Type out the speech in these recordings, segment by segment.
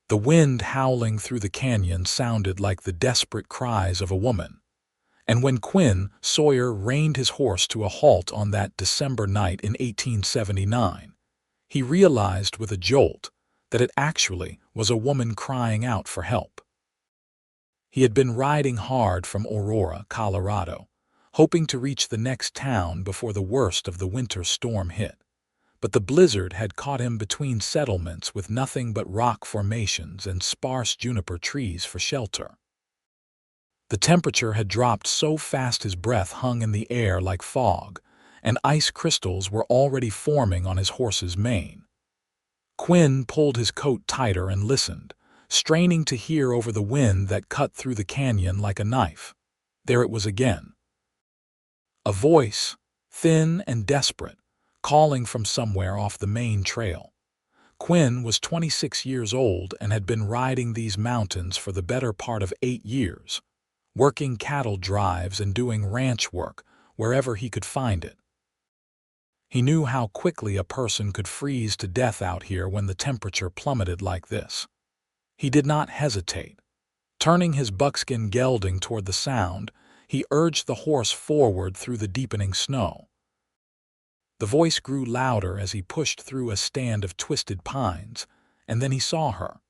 The wind howling through the canyon sounded like the desperate cries of a woman. And when Quinn Sawyer reined his horse to a halt on that December night in 1879, he realized with a jolt that it actually was a woman crying out for help. He had been riding hard from Aurora, Colorado, hoping to reach the next town before the worst of the winter storm hit. But the blizzard had caught him between settlements with nothing but rock formations and sparse juniper trees for shelter. The temperature had dropped so fast his breath hung in the air like fog, and ice crystals were already forming on his horse's mane. Quinn pulled his coat tighter and listened, straining to hear over the wind that cut through the canyon like a knife. There it was again. A voice, thin and desperate, calling from somewhere off the main trail. Quinn was 26 years old and had been riding these mountains for the better part of 8 years, working cattle drives and doing ranch work wherever he could find it. He knew how quickly a person could freeze to death out here when the temperature plummeted like this. He did not hesitate. Turning his buckskin gelding toward the sound, he urged the horse forward through the deepening snow. The voice grew louder as he pushed through a stand of twisted pines, and then he saw her.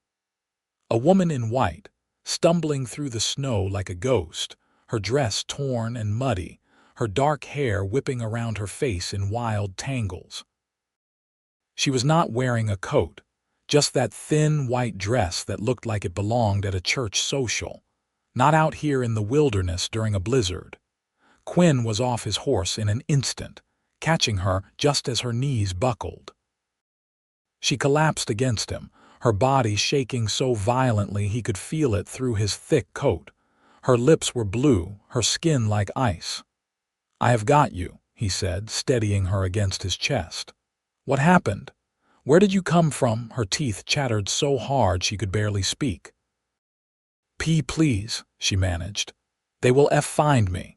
A woman in white, stumbling through the snow like a ghost, her dress torn and muddy, her dark hair whipping around her face in wild tangles. She was not wearing a coat, just that thin white dress that looked like it belonged at a church social, not out here in the wilderness during a blizzard. Quinn was off his horse in an instant, catching her just as her knees buckled. She collapsed against him, her body shaking so violently he could feel it through his thick coat. Her lips were blue, her skin like ice. "I have got you," he said, steadying her against his chest. "What happened? Where did you come from?" Her teeth chattered so hard she could barely speak. Please," she managed. "They will find me."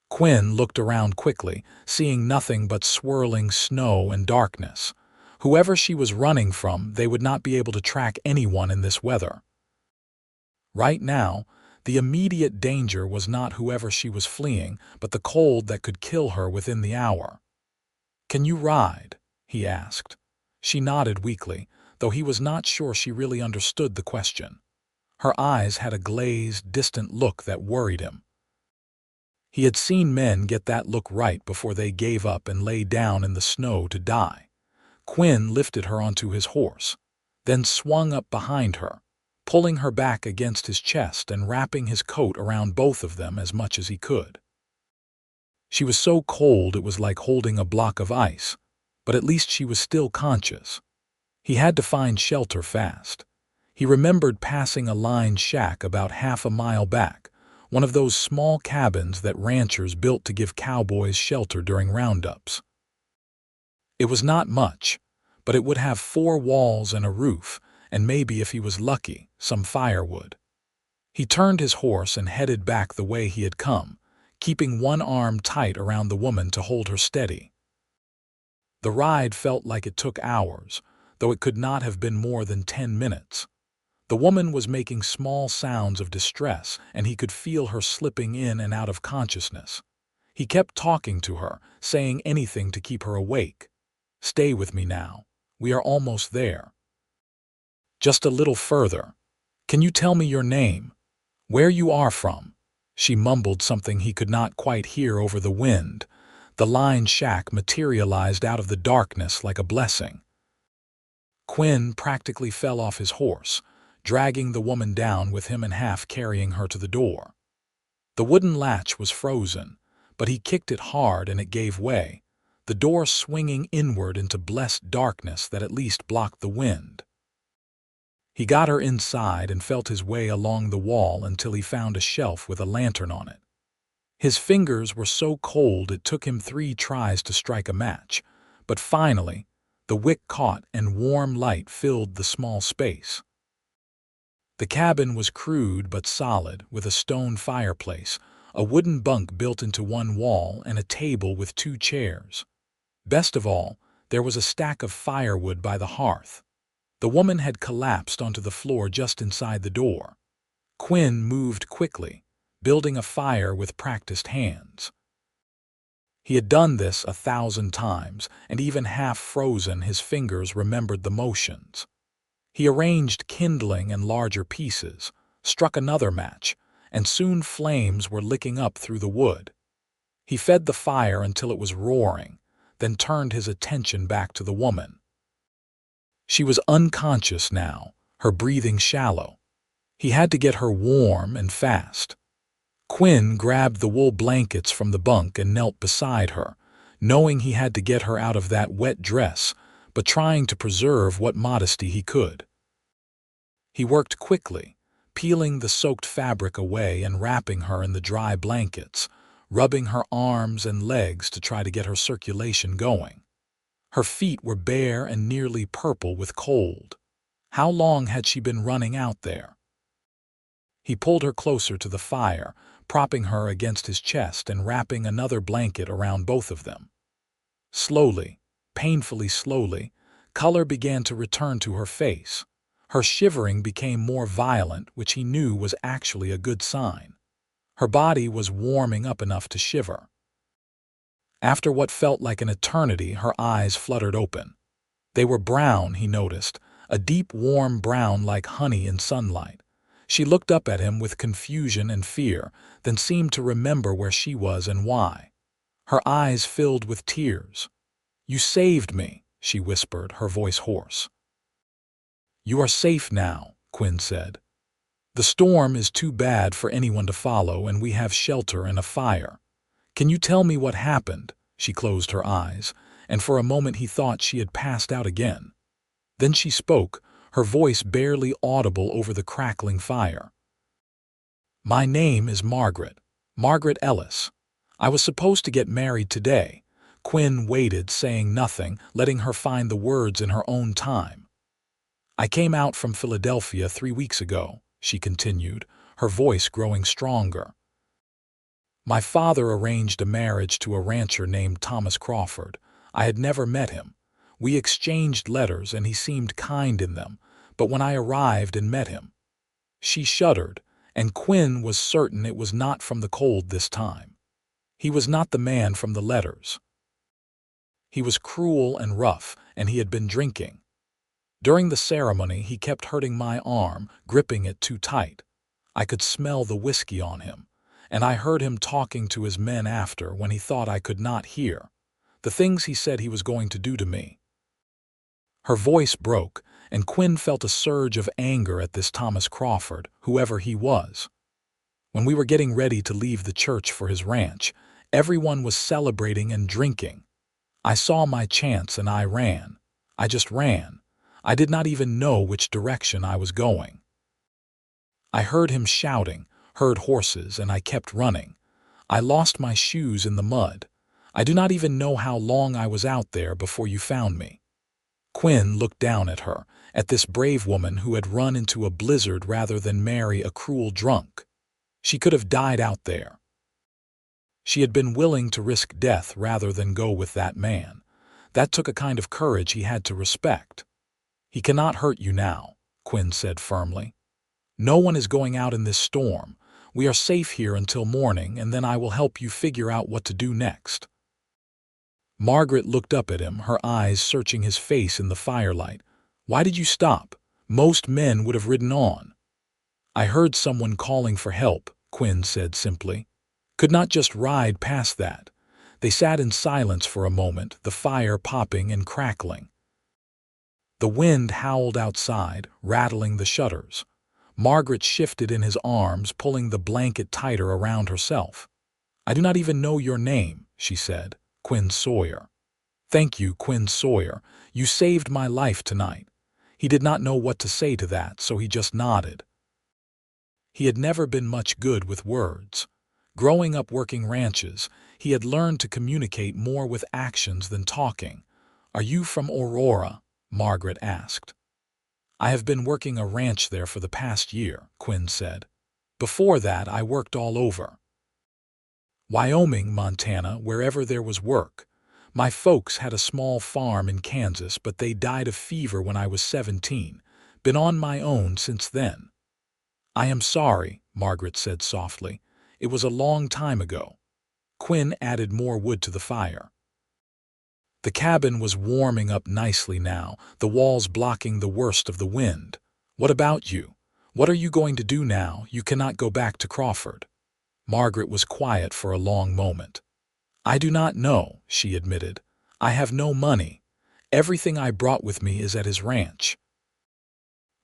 Quinn looked around quickly, seeing nothing but swirling snow and darkness. Whoever she was running from, they would not be able to track anyone in this weather. Right now, the immediate danger was not whoever she was fleeing, but the cold that could kill her within the hour. "Can you ride?" he asked. She nodded weakly, though he was not sure she really understood the question. Her eyes had a glazed, distant look that worried him. He had seen men get that look right before they gave up and lay down in the snow to die. Quinn lifted her onto his horse, then swung up behind her, pulling her back against his chest and wrapping his coat around both of them as much as he could. She was so cold it was like holding a block of ice, but at least she was still conscious. He had to find shelter fast. He remembered passing a lined shack about half a mile back, one of those small cabins that ranchers built to give cowboys shelter during roundups. It was not much, but it would have 4 walls and a roof, and maybe, if he was lucky, some firewood. He turned his horse and headed back the way he had come, keeping one arm tight around the woman to hold her steady. The ride felt like it took hours, though it could not have been more than 10 minutes. The woman was making small sounds of distress, and he could feel her slipping in and out of consciousness. He kept talking to her, saying anything to keep her awake. "Stay with me now. We are almost there." "Just a little further. Can you tell me your name? Where you are from?" She mumbled something he could not quite hear over the wind. The lined shack materialized out of the darkness like a blessing. Quinn practically fell off his horse, dragging the woman down with him and half carrying her to the door. The wooden latch was frozen, but he kicked it hard and it gave way, the door swinging inward into blessed darkness that at least blocked the wind. He got her inside and felt his way along the wall until he found a shelf with a lantern on it. His fingers were so cold it took him 3 tries to strike a match, but finally, the wick caught and warm light filled the small space. The cabin was crude but solid, with a stone fireplace, a wooden bunk built into one wall, and a table with 2 chairs. Best of all, there was a stack of firewood by the hearth. The woman had collapsed onto the floor just inside the door. Quinn moved quickly, building a fire with practiced hands. He had done this 1,000 times, and even half frozen, his fingers remembered the motions. He arranged kindling in larger pieces, struck another match, and soon flames were licking up through the wood. He fed the fire until it was roaring, then turned his attention back to the woman. She was unconscious now, her breathing shallow. He had to get her warm and fast. Quinn grabbed the wool blankets from the bunk and knelt beside her, knowing he had to get her out of that wet dress, but trying to preserve what modesty he could. He worked quickly, peeling the soaked fabric away and wrapping her in the dry blankets, rubbing her arms and legs to try to get her circulation going. Her feet were bare and nearly purple with cold. How long had she been running out there? He pulled her closer to the fire, propping her against his chest and wrapping another blanket around both of them. Slowly, painfully slowly, color began to return to her face. Her shivering became more violent, which he knew was actually a good sign. Her body was warming up enough to shiver. After what felt like an eternity, her eyes fluttered open. They were brown, he noticed, a deep warm brown like honey in sunlight. She looked up at him with confusion and fear, then seemed to remember where she was and why. Her eyes filled with tears. "You saved me," she whispered, her voice hoarse. "You are safe now," Quinn said. "The storm is too bad for anyone to follow, and we have shelter and a fire. Can you tell me what happened?" She closed her eyes, and for a moment he thought she had passed out again. Then she spoke, her voice barely audible over the crackling fire. "My name is Margaret Ellis. I was supposed to get married today." Quinn waited, saying nothing, letting her find the words in her own time. "I came out from Philadelphia 3 weeks ago," she continued, her voice growing stronger. "My father arranged a marriage to a rancher named Thomas Crawford. I had never met him. We exchanged letters and he seemed kind in them, but when I arrived and met him..." She shuddered, and Quinn was certain it was not from the cold this time. He was not the man from the letters. He was cruel and rough, and he had been drinking. During the ceremony, he kept hurting my arm, gripping it too tight. I could smell the whiskey on him, and I heard him talking to his men after when he thought I could not hear. The things he said he was going to do to me. Her voice broke, and Quinn felt a surge of anger at this Thomas Crawford, whoever he was. When we were getting ready to leave the church for his ranch, everyone was celebrating and drinking. I saw my chance and I ran. I just ran. I did not even know which direction I was going. I heard him shouting, heard horses, and I kept running. I lost my shoes in the mud. I do not even know how long I was out there before you found me." Quinn looked down at her, at this brave woman who had run into a blizzard rather than marry a cruel drunk. She could have died out there. She had been willing to risk death rather than go with that man. That took a kind of courage he had to respect. "He cannot hurt you now," Quinn said firmly. "No one is going out in this storm. We are safe here until morning, and then I will help you figure out what to do next." Margaret looked up at him, her eyes searching his face in the firelight. "Why did you stop? Most men would have ridden on." "I heard someone calling for help," Quinn said simply. "Could not just ride past that." They sat in silence for a moment, the fire popping and crackling. The wind howled outside, rattling the shutters. Margaret shifted in his arms, pulling the blanket tighter around herself. "I do not even know your name," she said. "Quinn Sawyer." "Thank you, Quinn Sawyer. You saved my life tonight." He did not know what to say to that, so he just nodded. He had never been much good with words. Growing up working ranches, he had learned to communicate more with actions than talking. "Are you from Aurora?" Margaret asked. "I have been working a ranch there for the past year," Quinn said. "Before that, I worked all over. Wyoming, Montana, wherever there was work. My folks had a small farm in Kansas, but they died of fever when I was 17. Been on my own since then." "I am sorry," Margaret said softly. "It was a long time ago." Quinn added more wood to the fire. The cabin was warming up nicely now, the walls blocking the worst of the wind. "What about you? What are you going to do now? You cannot go back to Crawford." Margaret was quiet for a long moment. "I do not know," she admitted. "I have no money. Everything I brought with me is at his ranch.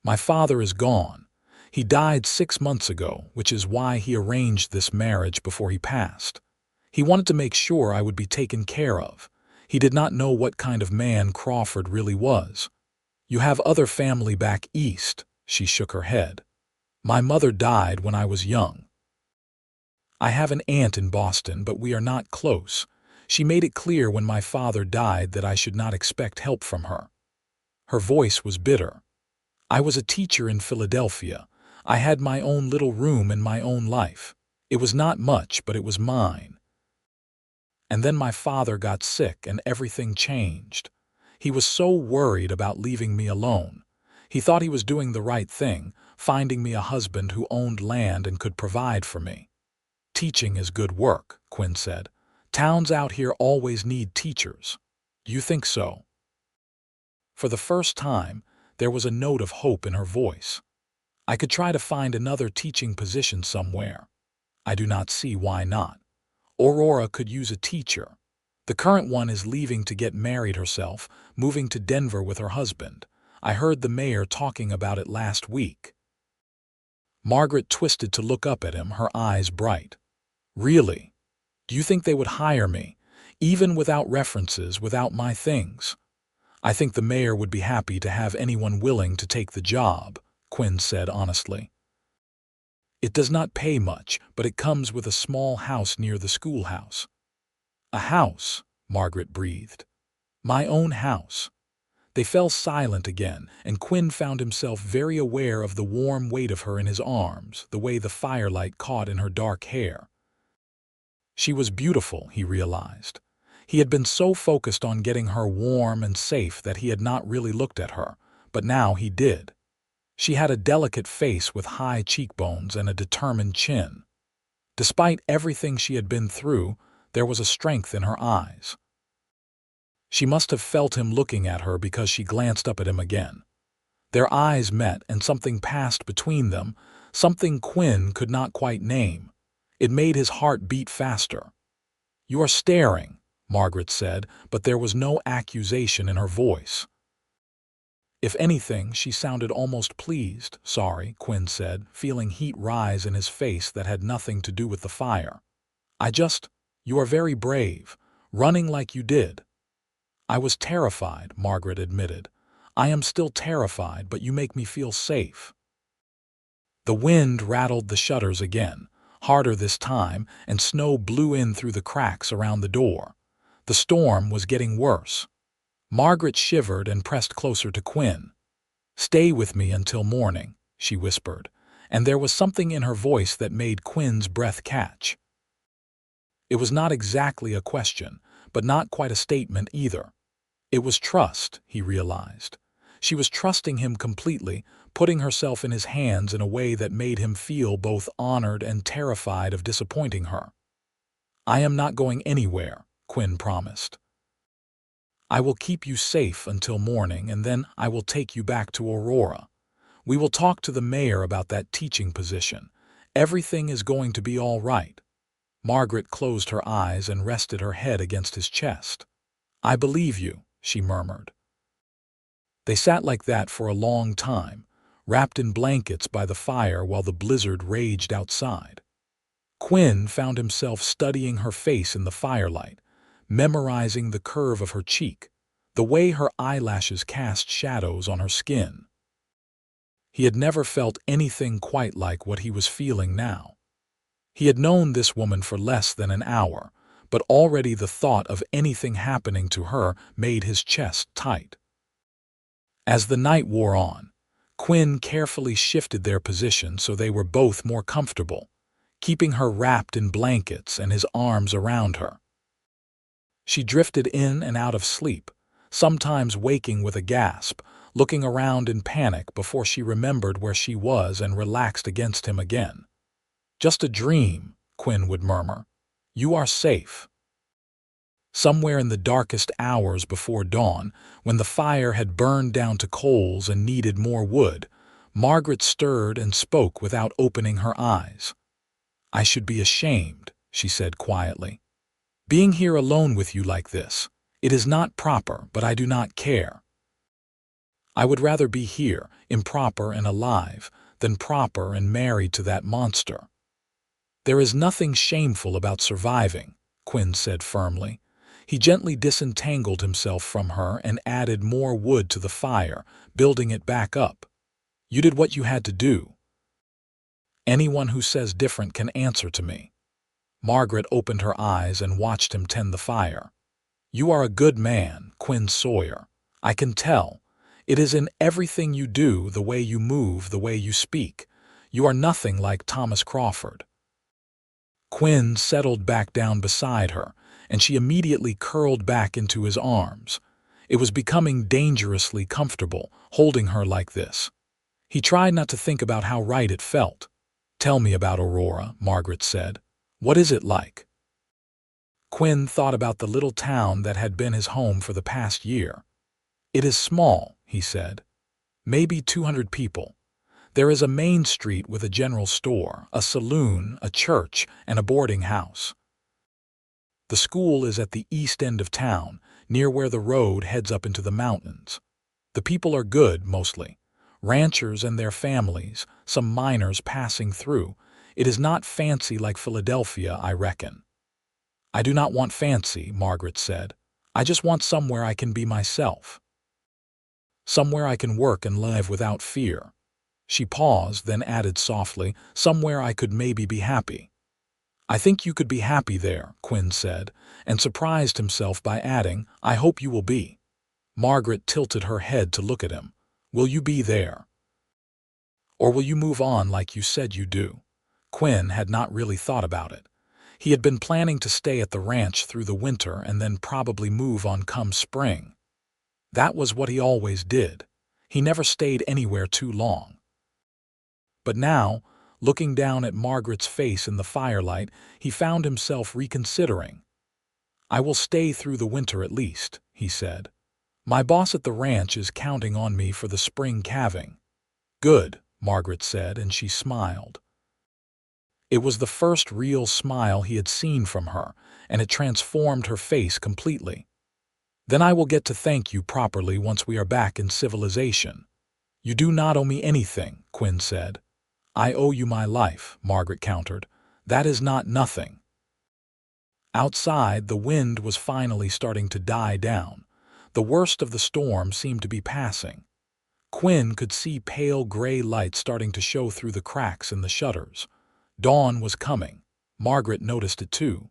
My father is gone. He died 6 months ago, which is why he arranged this marriage before he passed. He wanted to make sure I would be taken care of. He did not know what kind of man Crawford really was." "You have other family back east," she shook her head. "My mother died when I was young. I have an aunt in Boston, but we are not close. She made it clear when my father died that I should not expect help from her." Her voice was bitter. "I was a teacher in Philadelphia. I had my own little room and my own life. It was not much, but it was mine. And then my father got sick and everything changed. He was so worried about leaving me alone. He thought he was doing the right thing, finding me a husband who owned land and could provide for me." "Teaching is good work," Quinn said. "Towns out here always need teachers." "You think so?" For the first time, there was a note of hope in her voice. "I could try to find another teaching position somewhere. I do not see why not. Aurora could use a teacher. The current one is leaving to get married herself, moving to Denver with her husband. I heard the mayor talking about it last week." Margaret twisted to look up at him, her eyes bright. "Really? Do you think they would hire me, even without references, without my things?" "I think the mayor would be happy to have anyone willing to take the job," Quinn said honestly. "It does not pay much, but it comes with a small house near the schoolhouse." "A house?" Margaret breathed. "My own house." They fell silent again, and Quinn found himself very aware of the warm weight of her in his arms, the way the firelight caught in her dark hair. She was beautiful, he realized. He had been so focused on getting her warm and safe that he had not really looked at her, but now he did. She had a delicate face with high cheekbones and a determined chin. Despite everything she had been through, there was a strength in her eyes. She must have felt him looking at her because she glanced up at him again. Their eyes met and something passed between them, something Quinn could not quite name. It made his heart beat faster. "You are staring," Margaret said, but there was no accusation in her voice. If anything, she sounded almost pleased. "Sorry," Quinn said, feeling heat rise in his face that had nothing to do with the fire. You are very brave, running like you did." "I was terrified," Margaret admitted. "I am still terrified, but you make me feel safe." The wind rattled the shutters again, harder this time, and snow blew in through the cracks around the door. The storm was getting worse. Margaret shivered and pressed closer to Quinn. "Stay with me until morning," she whispered, and there was something in her voice that made Quinn's breath catch. It was not exactly a question, but not quite a statement either. It was trust, he realized. She was trusting him completely, putting herself in his hands in a way that made him feel both honored and terrified of disappointing her. "I am not going anywhere," Quinn promised. "I will keep you safe until morning, and then I will take you back to Aurora. We will talk to the mayor about that teaching position. Everything is going to be all right." Margaret closed her eyes and rested her head against his chest. "I believe you," she murmured. They sat like that for a long time, wrapped in blankets by the fire while the blizzard raged outside. Quinn found himself studying her face in the firelight, memorizing the curve of her cheek, the way her eyelashes cast shadows on her skin. He had never felt anything quite like what he was feeling now. He had known this woman for less than an hour, but already the thought of anything happening to her made his chest tight. As the night wore on, Quinn carefully shifted their position so they were both more comfortable, keeping her wrapped in blankets and his arms around her. She drifted in and out of sleep, sometimes waking with a gasp, looking around in panic before she remembered where she was and relaxed against him again. "Just a dream," Quinn would murmur. "You are safe." Somewhere in the darkest hours before dawn, when the fire had burned down to coals and needed more wood, Margaret stirred and spoke without opening her eyes. "I should be ashamed," she said quietly. "Being here alone with you like this. It is not proper, but I do not care. I would rather be here, improper and alive, than proper and married to that monster." "There is nothing shameful about surviving," Quinn said firmly. He gently disentangled himself from her and added more wood to the fire, building it back up. "You did what you had to do. Anyone who says different can answer to me." Margaret opened her eyes and watched him tend the fire. "You are a good man, Quinn Sawyer. I can tell. It is in everything you do, the way you move, the way you speak. You are nothing like Thomas Crawford." Quinn settled back down beside her, and she immediately curled back into his arms. It was becoming dangerously comfortable, holding her like this. He tried not to think about how right it felt. "Tell me about Aurora," Margaret said. "What is it like?" Quinn thought about the little town that had been his home for the past year. "It is small," he said. "Maybe 200 people. There is a main street with a general store, a saloon, a church, and a boarding house. The school is at the east end of town, near where the road heads up into the mountains. The people are good, mostly. Ranchers and their families, some miners passing through. It is not fancy like Philadelphia, I reckon." "I do not want fancy," Margaret said. "I just want somewhere I can be myself. Somewhere I can work and live without fear." She paused, then added softly, "Somewhere I could maybe be happy." "I think you could be happy there," Quinn said, and surprised himself by adding, "I hope you will be." Margaret tilted her head to look at him. "Will you be there? Or will you move on like you said you do?" Quinn had not really thought about it. He had been planning to stay at the ranch through the winter and then probably move on come spring. That was what he always did. He never stayed anywhere too long. But now, looking down at Margaret's face in the firelight, he found himself reconsidering. "I will stay through the winter at least," he said. "My boss at the ranch is counting on me for the spring calving." "Good," Margaret said, and she smiled. It was the first real smile he had seen from her, and it transformed her face completely. "Then I will get to thank you properly once we are back in civilization." "You do not owe me anything," Quinn said. "I owe you my life," Margaret countered. "That is not nothing." Outside, the wind was finally starting to die down. The worst of the storm seemed to be passing. Quinn could see pale gray light starting to show through the cracks in the shutters. Dawn was coming. Margaret noticed it too.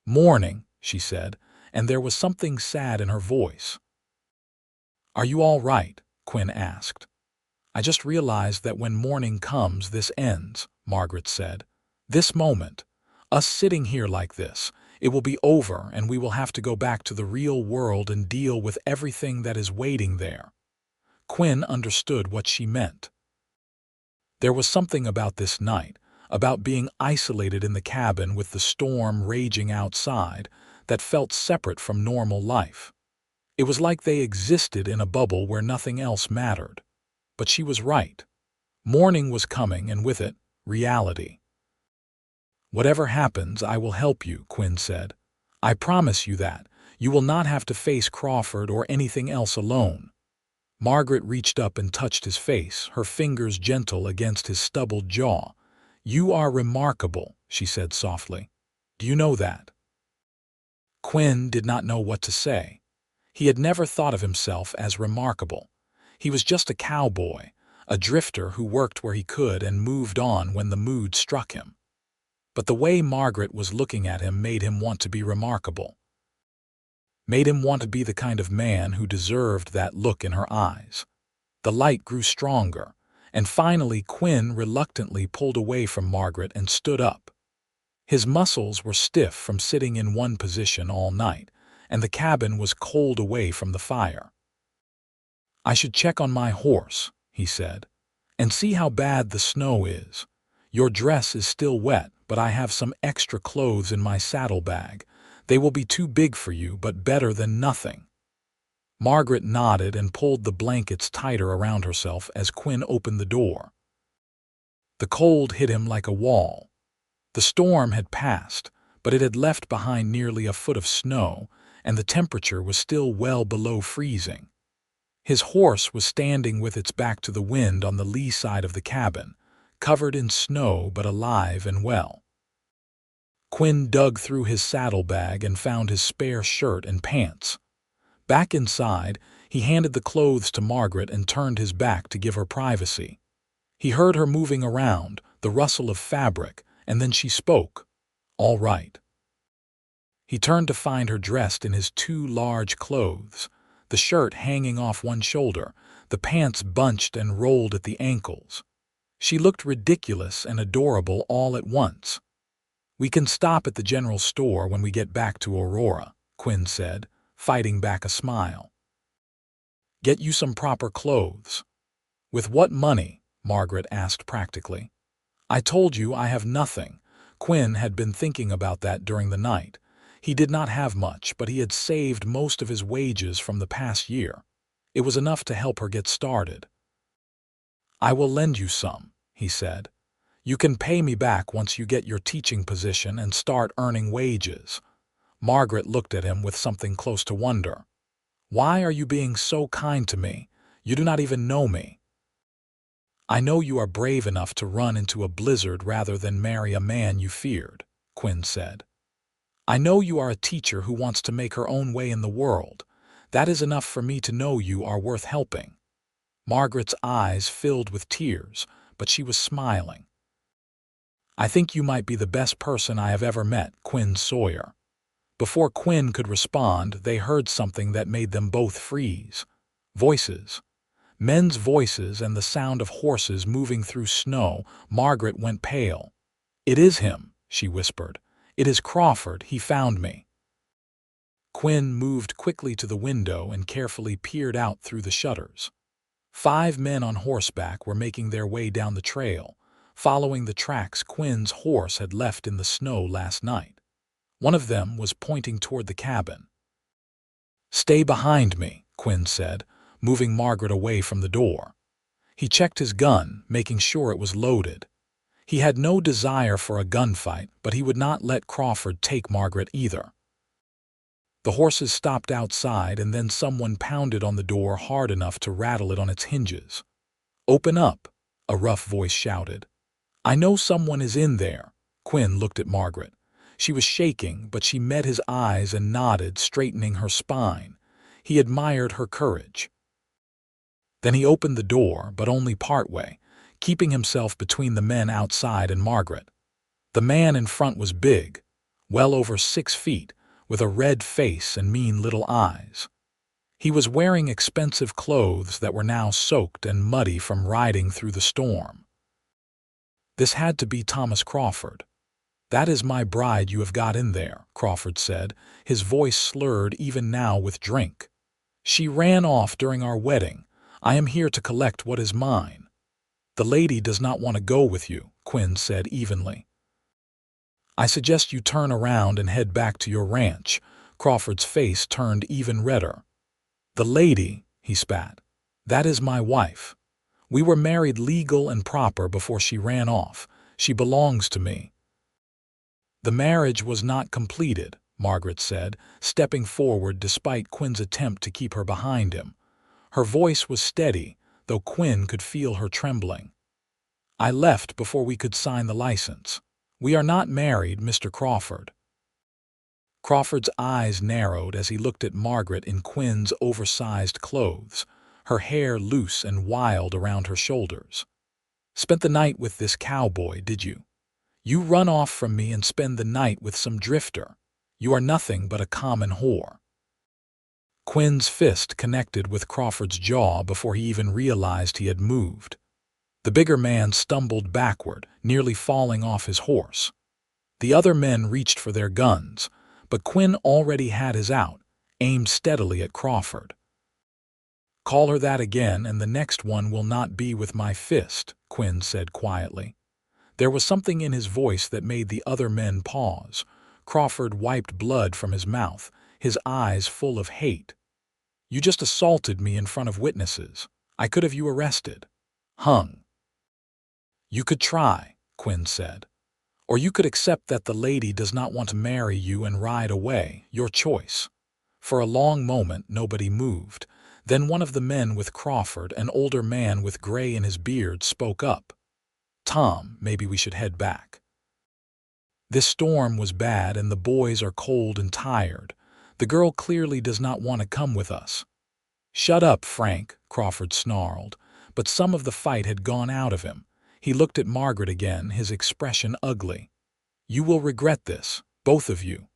"Morning," she said, and there was something sad in her voice. "Are you all right?" Quinn asked. "I just realized that when morning comes, this ends," Margaret said. "This moment, us sitting here like this, it will be over and we will have to go back to the real world and deal with everything that is waiting there." Quinn understood what she meant. There was something about this night, about being isolated in the cabin with the storm raging outside, that felt separate from normal life. It was like they existed in a bubble where nothing else mattered. But she was right. Morning was coming, and with it, reality. "Whatever happens, I will help you," Quinn said. "I promise you that. You will not have to face Crawford or anything else alone." Margaret reached up and touched his face, her fingers gentle against his stubbled jaw. "You are remarkable," she said softly. "Do you know that?" Quinn did not know what to say. He had never thought of himself as remarkable. He was just a cowboy, a drifter who worked where he could and moved on when the mood struck him. But the way Margaret was looking at him made him want to be remarkable. Made him want to be the kind of man who deserved that look in her eyes. The light grew stronger, and finally Quinn reluctantly pulled away from Margaret and stood up. His muscles were stiff from sitting in one position all night, and the cabin was cold away from the fire. "I should check on my horse," he said, "and see how bad the snow is. Your dress is still wet, but I have some extra clothes in my saddlebag. They will be too big for you, but better than nothing." Margaret nodded and pulled the blankets tighter around herself as Quinn opened the door. The cold hit him like a wall. The storm had passed, but it had left behind nearly a foot of snow, and the temperature was still well below freezing. His horse was standing with its back to the wind on the lee side of the cabin, covered in snow but alive and well. Quinn dug through his saddlebag and found his spare shirt and pants. Back inside, he handed the clothes to Margaret and turned his back to give her privacy. He heard her moving around, the rustle of fabric, and then she spoke. "All right." He turned to find her dressed in his two large clothes, the shirt hanging off one shoulder, the pants bunched and rolled at the ankles. She looked ridiculous and adorable all at once. "We can stop at the general store when we get back to Aurora," Quinn said, fighting back a smile. "Get you some proper clothes." "With what money?" Margaret asked practically. "I told you I have nothing." Quinn had been thinking about that during the night. He did not have much, but he had saved most of his wages from the past year. It was enough to help her get started. "I will lend you some," he said. "You can pay me back once you get your teaching position and start earning wages." Margaret looked at him with something close to wonder. "Why are you being so kind to me? You do not even know me." "I know you are brave enough to run into a blizzard rather than marry a man you feared," Quinn said. "I know you are a teacher who wants to make her own way in the world. That is enough for me to know you are worth helping." Margaret's eyes filled with tears, but she was smiling. "I think you might be the best person I have ever met, Quinn Sawyer." Before Quinn could respond, they heard something that made them both freeze. Voices. Men's voices and the sound of horses moving through snow. Margaret went pale. "It is him," she whispered. "It is Crawford. He found me." Quinn moved quickly to the window and carefully peered out through the shutters. 5 men on horseback were making their way down the trail, following the tracks Quinn's horse had left in the snow last night. One of them was pointing toward the cabin. "Stay behind me," Quinn said, moving Margaret away from the door. He checked his gun, making sure it was loaded. He had no desire for a gunfight, but he would not let Crawford take Margaret either. The horses stopped outside, and then someone pounded on the door hard enough to rattle it on its hinges. "Open up," a rough voice shouted. "I know someone is in there." Quinn looked at Margaret. She was shaking, but she met his eyes and nodded, straightening her spine. He admired her courage. Then he opened the door, but only partway, keeping himself between the men outside and Margaret. The man in front was big, well over 6 feet, with a red face and mean little eyes. He was wearing expensive clothes that were now soaked and muddy from riding through the storm. This had to be Thomas Crawford. "That is my bride you have got in there," Crawford said, his voice slurred even now with drink. "She ran off during our wedding. I am here to collect what is mine." "The lady does not want to go with you," Quinn said evenly. "I suggest you turn around and head back to your ranch." Crawford's face turned even redder. "The lady," he spat, "that is my wife. We were married legal and proper before she ran off. She belongs to me." "The marriage was not completed," Margaret said, stepping forward despite Quinn's attempt to keep her behind him. Her voice was steady, though Quinn could feel her trembling. "I left before we could sign the license. We are not married, Mr. Crawford." Crawford's eyes narrowed as he looked at Margaret in Quinn's oversized clothes, her hair loose and wild around her shoulders. "Spent the night with this cowboy, did you? You run off from me and spend the night with some drifter. You are nothing but a common whore." Quinn's fist connected with Crawford's jaw before he even realized he had moved. The bigger man stumbled backward, nearly falling off his horse. The other men reached for their guns, but Quinn already had his out, aimed steadily at Crawford. "Call her that again, and the next one will not be with my fist," Quinn said quietly. There was something in his voice that made the other men pause. Crawford wiped blood from his mouth, his eyes full of hate. "You just assaulted me in front of witnesses. I could have you arrested. Hung." "You could try," Quinn said. "Or you could accept that the lady does not want to marry you and ride away, your choice." For a long moment nobody moved. Then one of the men with Crawford, an older man with gray in his beard, spoke up. "Tom, maybe we should head back. This storm was bad and the boys are cold and tired. The girl clearly does not want to come with us." "Shut up, Frank," Crawford snarled, but some of the fight had gone out of him. He looked at Margaret again, his expression ugly. "You will regret this, both of you.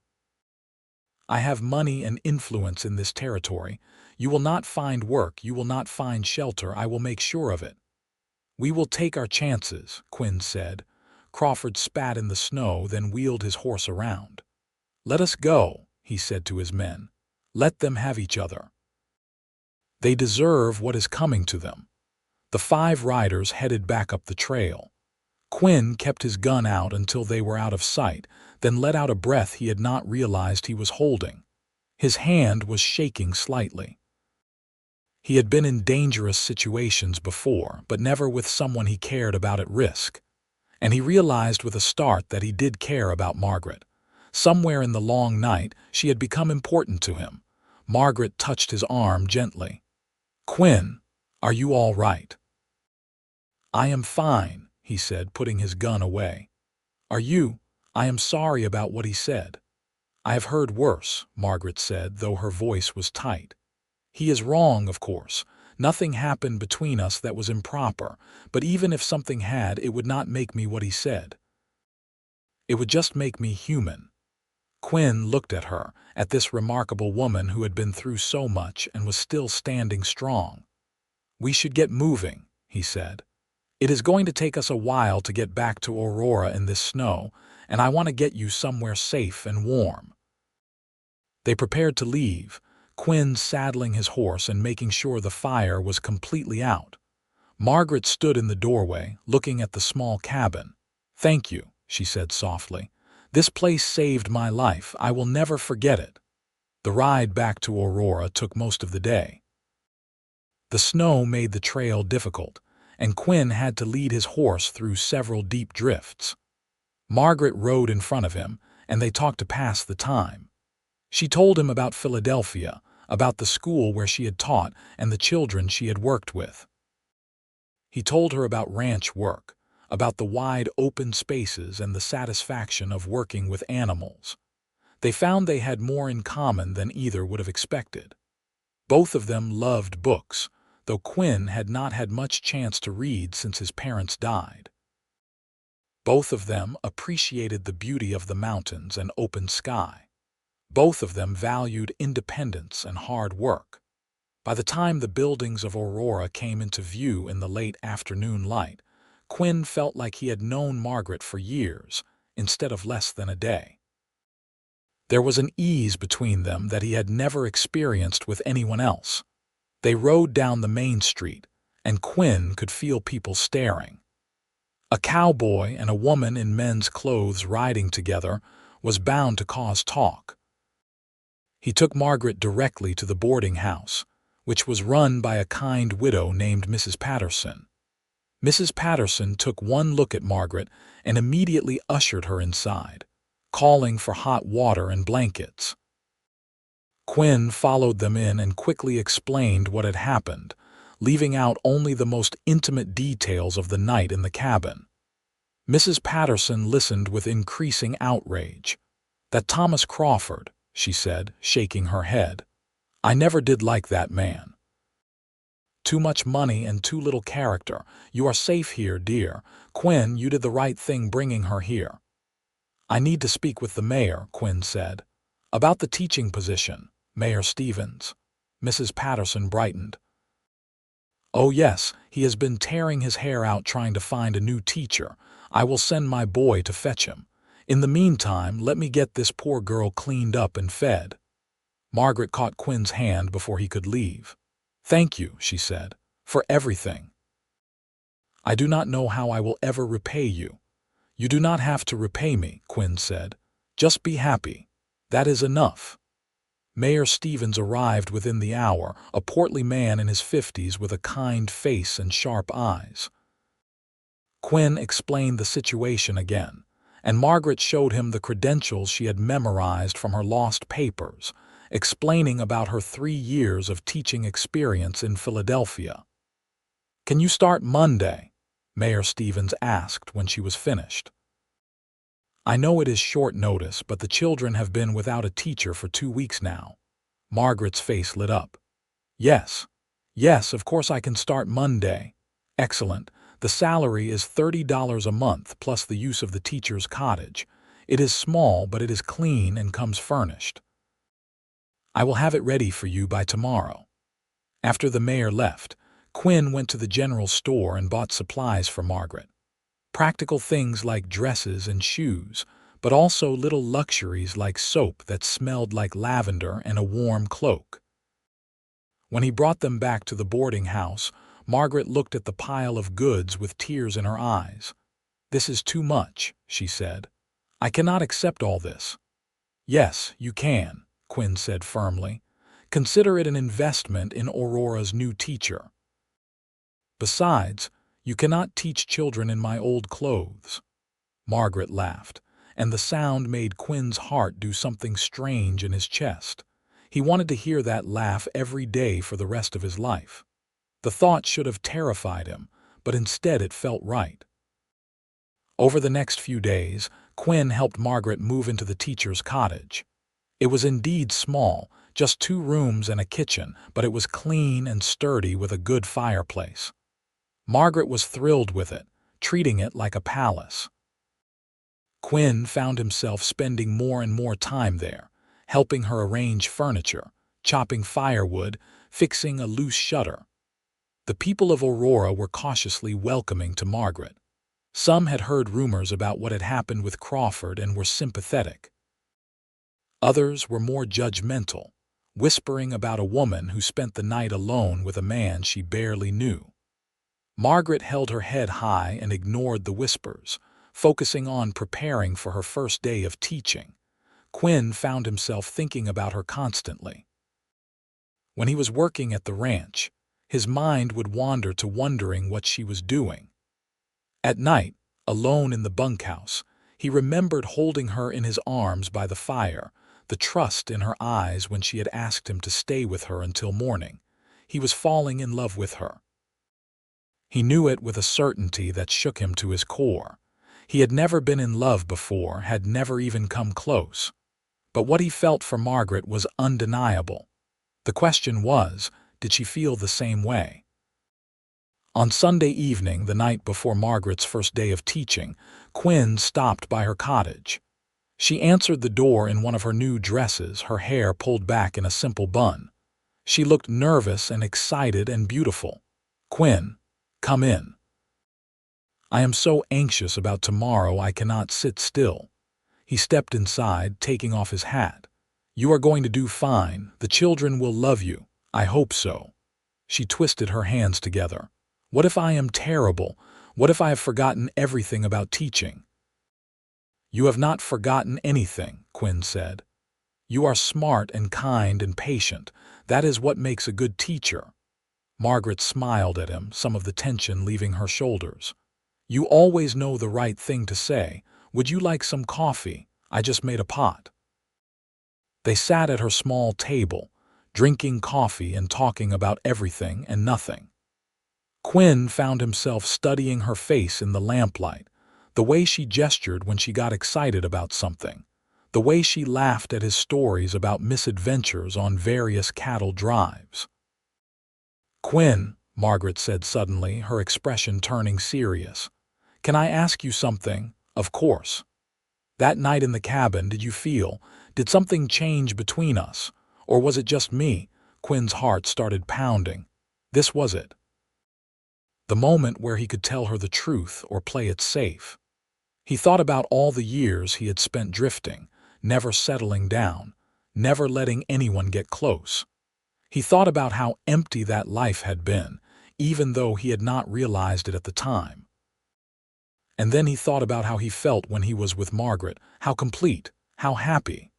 I have money and influence in this territory. You will not find work, you will not find shelter, I will make sure of it." "We will take our chances," Quinn said. Crawford spat in the snow, then wheeled his horse around. "Let us go," he said to his men. "Let them have each other. They deserve what is coming to them." The 5 riders headed back up the trail. Quinn kept his gun out until they were out of sight, then let out a breath he had not realized he was holding. His hand was shaking slightly. He had been in dangerous situations before, but never with someone he cared about at risk. And he realized with a start that he did care about Margaret. Somewhere in the long night, she had become important to him. Margaret touched his arm gently. "Quinn, are you all right?" "I am fine," he said, putting his gun away. "Are you?" "I am sorry about what he said." "I have heard worse," Margaret said, though her voice was tight. "He is wrong, of course. Nothing happened between us that was improper, but even if something had, it would not make me what he said. It would just make me human." Quinn looked at her, at this remarkable woman who had been through so much and was still standing strong. "We should get moving," he said. "It is going to take us a while to get back to Aurora in this snow, and I want to get you somewhere safe and warm." They prepared to leave, Quinn saddling his horse and making sure the fire was completely out. Margaret stood in the doorway, looking at the small cabin. "Thank you," she said softly. "This place saved my life. I will never forget it." The ride back to Aurora took most of the day. The snow made the trail difficult, and Quinn had to lead his horse through several deep drifts. Margaret rode in front of him, and they talked to pass the time. She told him about Philadelphia, about the school where she had taught and the children she had worked with. He told her about ranch work, about the wide open spaces and the satisfaction of working with animals. They found they had more in common than either would have expected. Both of them loved books, though Quinn had not had much chance to read since his parents died. Both of them appreciated the beauty of the mountains and open sky. Both of them valued independence and hard work. By the time the buildings of Aurora came into view in the late afternoon light, Quinn felt like he had known Margaret for years, instead of less than a day. There was an ease between them that he had never experienced with anyone else. They rode down the main street, and Quinn could feel people staring. A cowboy and a woman in men's clothes riding together was bound to cause talk. He took Margaret directly to the boarding house, which was run by a kind widow named Mrs. Patterson. Mrs. Patterson took one look at Margaret and immediately ushered her inside, calling for hot water and blankets. Quinn followed them in and quickly explained what had happened, leaving out only the most intimate details of the night in the cabin. Mrs. Patterson listened with increasing outrage. "That Thomas Crawford," she said, shaking her head. "I never did like that man. Too much money and too little character. You are safe here, dear. Quinn, you did the right thing bringing her here." "I need to speak with the mayor," Quinn said. "About the teaching position, Mayor Stevens." Mrs. Patterson brightened. "Oh yes, he has been tearing his hair out trying to find a new teacher. I will send my boy to fetch him. In the meantime, let me get this poor girl cleaned up and fed." Margaret caught Quinn's hand before he could leave. "Thank you," she said, "for everything. I do not know how I will ever repay you." "You do not have to repay me," Quinn said. "Just be happy. That is enough." Mayor Stevens arrived within the hour, a portly man in his 50s with a kind face and sharp eyes. Quinn explained the situation again, and Margaret showed him the credentials she had memorized from her lost papers, explaining about her 3 years of teaching experience in Philadelphia. "Can you start Monday?" Mayor Stevens asked when she was finished. "I know it is short notice, but the children have been without a teacher for 2 weeks now." Margaret's face lit up. "Yes, yes, of course I can start Monday." "Excellent. The salary is $30 a month plus the use of the teacher's cottage. It is small, but it is clean and comes furnished. I will have it ready for you by tomorrow." After the mayor left, Quinn went to the general store and bought supplies for Margaret. Practical things like dresses and shoes, but also little luxuries like soap that smelled like lavender and a warm cloak. When he brought them back to the boarding house, Margaret looked at the pile of goods with tears in her eyes. "This is too much," she said. "I cannot accept all this." "Yes, you can," Quinn said firmly. "Consider it an investment in Aurora's new teacher. Besides, you cannot teach children in my old clothes." Margaret laughed, and the sound made Quinn's heart do something strange in his chest. He wanted to hear that laugh every day for the rest of his life. The thought should have terrified him, but instead it felt right. Over the next few days, Quinn helped Margaret move into the teacher's cottage. It was indeed small, just 2 rooms and a kitchen, but it was clean and sturdy with a good fireplace. Margaret was thrilled with it, treating it like a palace. Quinn found himself spending more and more time there, helping her arrange furniture, chopping firewood, fixing a loose shutter. The people of Aurora were cautiously welcoming to Margaret. Some had heard rumors about what had happened with Crawford and were sympathetic. Others were more judgmental, whispering about a woman who spent the night alone with a man she barely knew. Margaret held her head high and ignored the whispers, focusing on preparing for her first day of teaching. Quinn found himself thinking about her constantly. When he was working at the ranch, his mind would wander to wondering what she was doing. At night, alone in the bunkhouse, he remembered holding her in his arms by the fire, the trust in her eyes when she had asked him to stay with her until morning. He was falling in love with her. He knew it with a certainty that shook him to his core. He had never been in love before, had never even come close. But what he felt for Margaret was undeniable. The question was, did she feel the same way? On Sunday evening, the night before Margaret's first day of teaching, Quinn stopped by her cottage. She answered the door in one of her new dresses, her hair pulled back in a simple bun. She looked nervous and excited and beautiful. "Quinn, come in. I am so anxious about tomorrow I cannot sit still." He stepped inside, taking off his hat. "You are going to do fine. The children will love you. I hope so." She twisted her hands together. "What if I am terrible? What if I have forgotten everything about teaching?" "You have not forgotten anything," Quinn said. "You are smart and kind and patient. That is what makes a good teacher." Margaret smiled at him, some of the tension leaving her shoulders. "You always know the right thing to say. Would you like some coffee? I just made a pot." They sat at her small table, drinking coffee and talking about everything and nothing. Quinn found himself studying her face in the lamplight, the way she gestured when she got excited about something, the way she laughed at his stories about misadventures on various cattle drives. "Quinn," Margaret said suddenly, her expression turning serious, "can I ask you something?" "Of course." "That night in the cabin, did something change between us? Or was it just me?" Quinn's heart started pounding. This was it. The moment where he could tell her the truth or play it safe. He thought about all the years he had spent drifting, never settling down, never letting anyone get close. He thought about how empty that life had been, even though he had not realized it at the time. And then he thought about how he felt when he was with Margaret, how complete, how happy.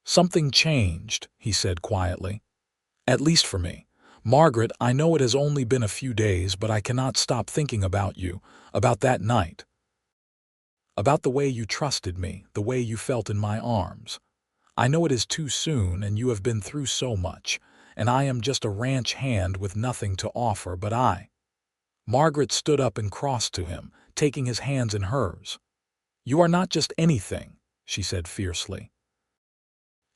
"Something changed," he said quietly. "At least for me. Margaret, I know it has only been a few days, but I cannot stop thinking about you, about that night. About the way you trusted me, the way you felt in my arms. I know it is too soon and you have been through so much, and I am just a ranch hand with nothing to offer, but I—" Margaret stood up and crossed to him, taking his hands in hers. "You are not just anything," she said fiercely.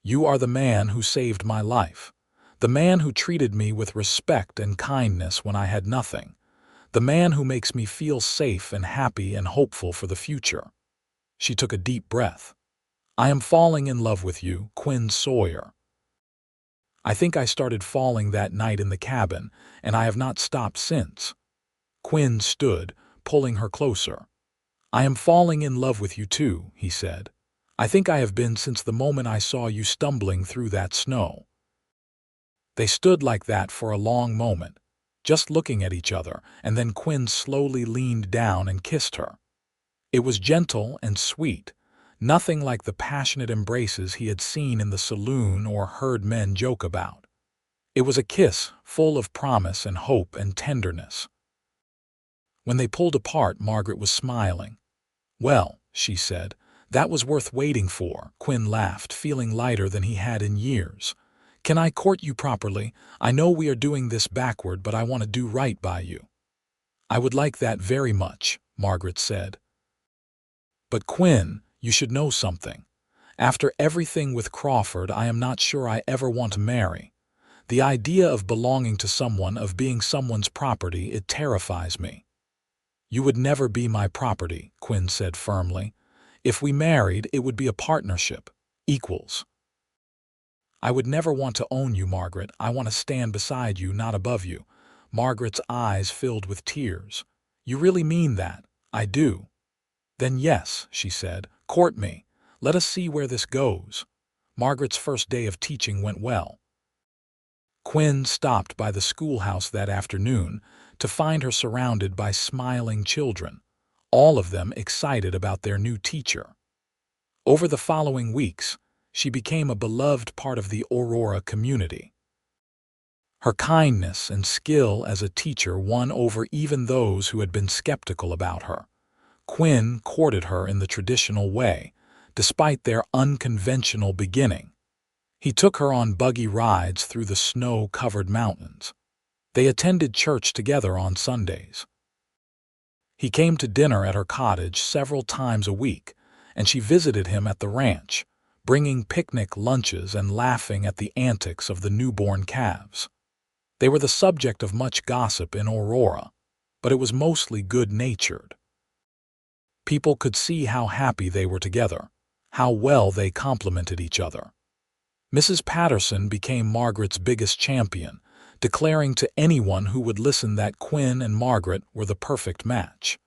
"You are the man who saved my life. The man who treated me with respect and kindness when I had nothing. The man who makes me feel safe and happy and hopeful for the future." She took a deep breath. "I am falling in love with you, Quinn Sawyer. I think I started falling that night in the cabin, and I have not stopped since." Quinn stood, pulling her closer. "I am falling in love with you too," he said. "I think I have been since the moment I saw you stumbling through that snow." They stood like that for a long moment, just looking at each other, and then Quinn slowly leaned down and kissed her. It was gentle and sweet, nothing like the passionate embraces he had seen in the saloon or heard men joke about. It was a kiss full of promise and hope and tenderness. When they pulled apart, Margaret was smiling. "Well," she said, "that was worth waiting for." Quinn laughed, feeling lighter than he had in years. "Can I court you properly? I know we are doing this backward, but I want to do right by you." "I would like that very much," Margaret said. "But Quinn, you should know something. After everything with Crawford, I am not sure I ever want to marry. The idea of belonging to someone, of being someone's property, it terrifies me." "You would never be my property," Quinn said firmly. "If we married, it would be a partnership, equals. I would never want to own you, Margaret. I want to stand beside you, not above you." Margaret's eyes filled with tears. "You really mean that?" "I do." "Then yes," she said, "court me. Let us see where this goes." Margaret's first day of teaching went well. Quinn stopped by the schoolhouse that afternoon to find her surrounded by smiling children, all of them excited about their new teacher. Over the following weeks, she became a beloved part of the Aurora community. Her kindness and skill as a teacher won over even those who had been skeptical about her. Quinn courted her in the traditional way, despite their unconventional beginning. He took her on buggy rides through the snow-covered mountains. They attended church together on Sundays. He came to dinner at her cottage several times a week, and she visited him at the ranch, bringing picnic lunches and laughing at the antics of the newborn calves. They were the subject of much gossip in Aurora, but it was mostly good-natured. People could see how happy they were together, how well they complemented each other. Mrs. Patterson became Margaret's biggest champion, declaring to anyone who would listen that Quinn and Margaret were the perfect match.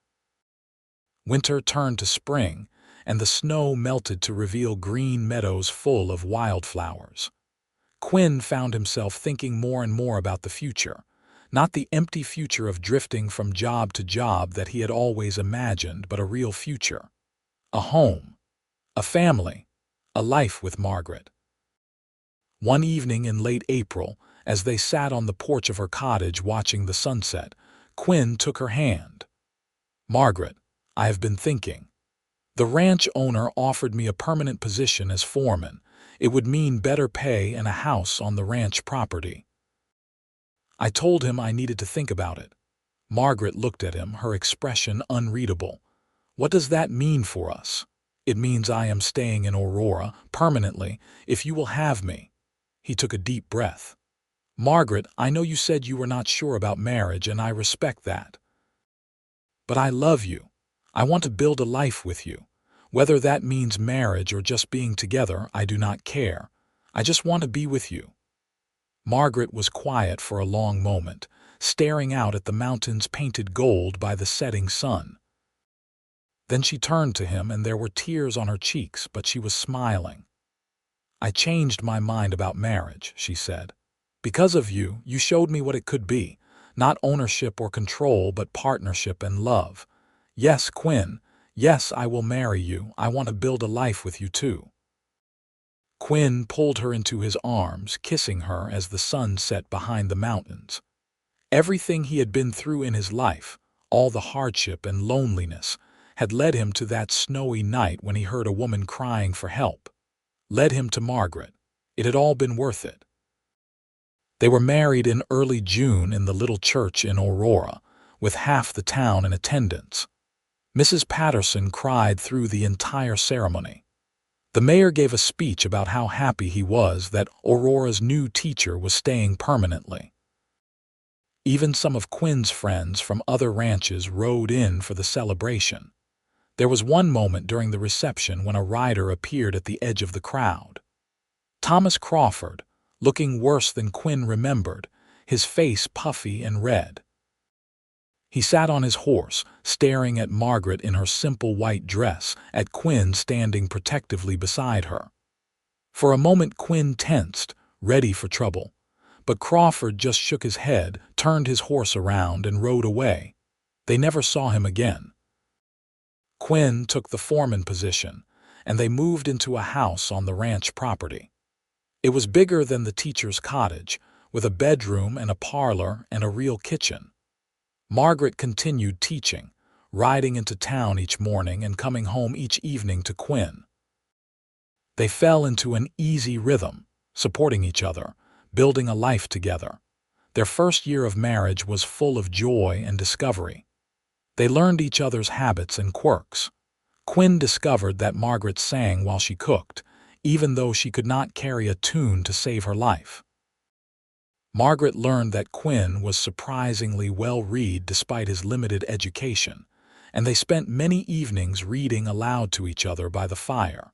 Winter turned to spring, and the snow melted to reveal green meadows full of wildflowers. Quinn found himself thinking more and more about the future, not the empty future of drifting from job to job that he had always imagined, but a real future. A home, a family, a life with Margaret. One evening in late April, as they sat on the porch of her cottage watching the sunset, Quinn took her hand. "Margaret, I have been thinking. The ranch owner offered me a permanent position as foreman. It would mean better pay and a house on the ranch property. I told him I needed to think about it." Margaret looked at him, her expression unreadable. "What does that mean for us?" "It means I am staying in Aurora, permanently, if you will have me." He took a deep breath. "Margaret, I know you said you were not sure about marriage, and I respect that. But I love you. I want to build a life with you. Whether that means marriage or just being together, I do not care. I just want to be with you." Margaret was quiet for a long moment, staring out at the mountains painted gold by the setting sun. Then she turned to him, and there were tears on her cheeks, but she was smiling. "I changed my mind about marriage," she said. "Because of you, you showed me what it could be. Not ownership or control, but partnership and love. Yes, Quinn. Yes, I will marry you. I want to build a life with you too." Quinn pulled her into his arms, kissing her as the sun set behind the mountains. Everything he had been through in his life, all the hardship and loneliness, had led him to that snowy night when he heard a woman crying for help. Led him to Margaret. It had all been worth it. They were married in early June in the little church in Aurora, with half the town in attendance. Mrs. Patterson cried through the entire ceremony. The mayor gave a speech about how happy he was that Aurora's new teacher was staying permanently. Even some of Quinn's friends from other ranches rode in for the celebration. There was one moment during the reception when a rider appeared at the edge of the crowd. Thomas Crawford, looking worse than Quinn remembered, his face puffy and red. He sat on his horse, staring at Margaret in her simple white dress, at Quinn standing protectively beside her. For a moment Quinn tensed, ready for trouble. But Crawford just shook his head, turned his horse around, and rode away. They never saw him again. Quinn took the foreman position, and they moved into a house on the ranch property. It was bigger than the teacher's cottage, with a bedroom and a parlor and a real kitchen. Margaret continued teaching, riding into town each morning and coming home each evening to Quinn. They fell into an easy rhythm, supporting each other, building a life together. Their first year of marriage was full of joy and discovery. They learned each other's habits and quirks. Quinn discovered that Margaret sang while she cooked, even though she could not carry a tune to save her life. Margaret learned that Quinn was surprisingly well-read despite his limited education, and they spent many evenings reading aloud to each other by the fire.